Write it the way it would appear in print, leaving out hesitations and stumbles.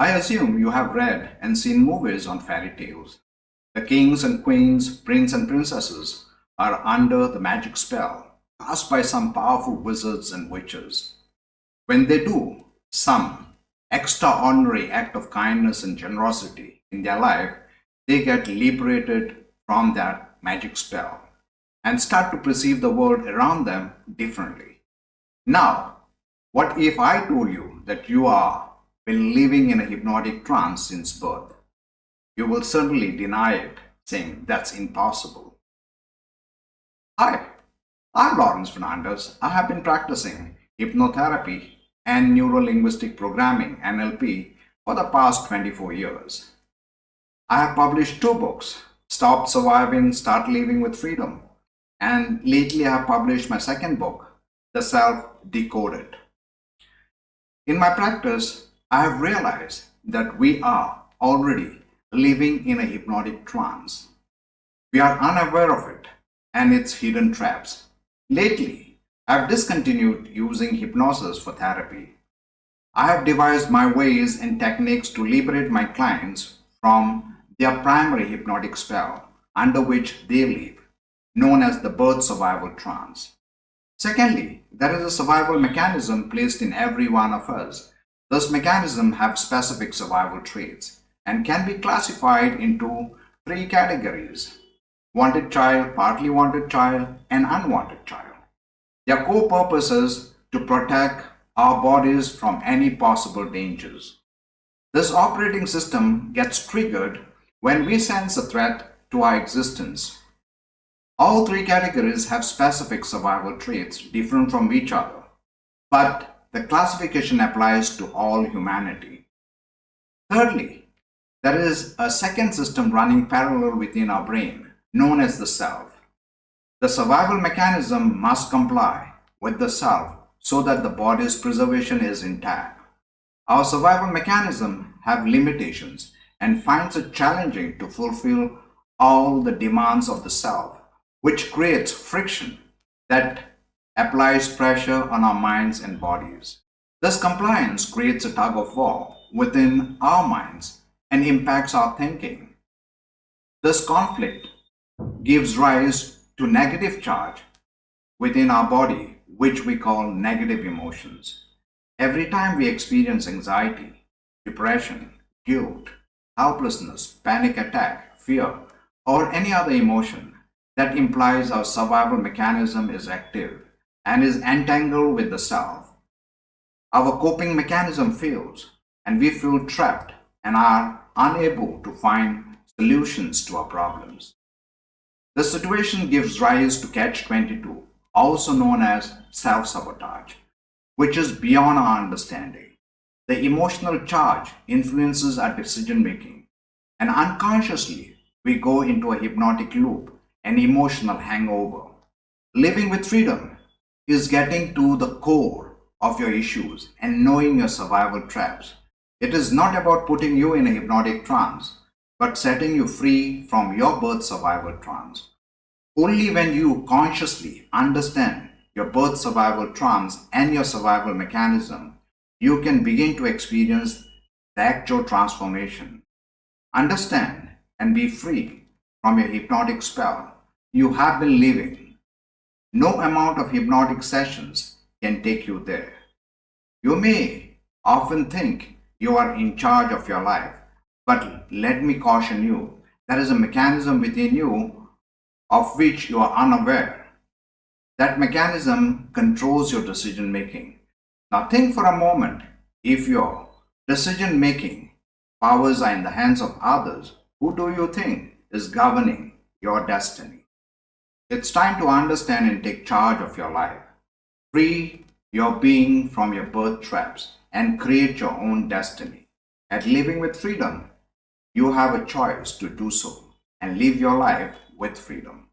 I assume you have read and seen movies on fairy tales. The kings and queens, prince and princesses are under the magic spell cast by some powerful wizards and witches. When they do some extraordinary act of kindness and generosity in their life, they get liberated from that magic spell and start to perceive the world around them differently. Now, what if I told you that you are been living in a hypnotic trance since birth? You will certainly deny it, saying that's impossible. Hi, I'm Lawrence Fernandez. I have been practicing hypnotherapy and neuro-linguistic programming (NLP) for the past 24 years. I have published two books, Stop Surviving, Start Living with Freedom, and lately I have published my second book, The Self Decoded. In my practice, I have realized that we are already living in a hypnotic trance. We are unaware of it and its hidden traps. Lately, I have discontinued using hypnosis for therapy. I have devised my ways and techniques to liberate my clients from their primary hypnotic spell under which they live, known as the birth survival trance. Secondly, there is a survival mechanism placed in every one of us. This mechanism has specific survival traits and can be classified into three categories: wanted child, partly wanted child, and unwanted child. Their core purpose is to protect our bodies from any possible dangers. This operating system gets triggered when we sense a threat to our existence. All three categories have specific survival traits different from each other, but the classification applies to all humanity. Thirdly, there is a second system running parallel within our brain, known as the self. The survival mechanism must comply with the self so that the body's preservation is intact. Our survival mechanism have limitations and finds it challenging to fulfill all the demands of the self, which creates friction that applies pressure on our minds and bodies. This compliance creates a tug of war within our minds and impacts our thinking. This conflict gives rise to negative charge within our body, which we call negative emotions. Every time we experience anxiety, depression, guilt, helplessness, panic attack, fear, or any other emotion, that implies our survival mechanism is active and is entangled with the self. Our coping mechanism fails and we feel trapped and are unable to find solutions to our problems. The situation gives rise to catch-22, also known as self-sabotage, which is beyond our understanding. The emotional charge influences our decision-making, and unconsciously we go into a hypnotic loop, an emotional hangover. Living with freedom is getting to the core of your issues and knowing your survival traps. It is not about putting you in a hypnotic trance, but setting you free from your birth survival trance. Only when you consciously understand your birth survival trance and your survival mechanism, you can begin to experience the actual transformation. Understand and be free from your hypnotic spell you have been living. No amount of hypnotic sessions can take you there. You may often think you are in charge of your life, but let me caution you, there is a mechanism within you of which you are unaware. That mechanism controls your decision making. Now think for a moment, if your decision making powers are in the hands of others, who do you think is governing your destiny? It's time to understand and take charge of your life. Free your being from your birth traps and create your own destiny. At Living with Freedom, you have a choice to do so and live your life with freedom.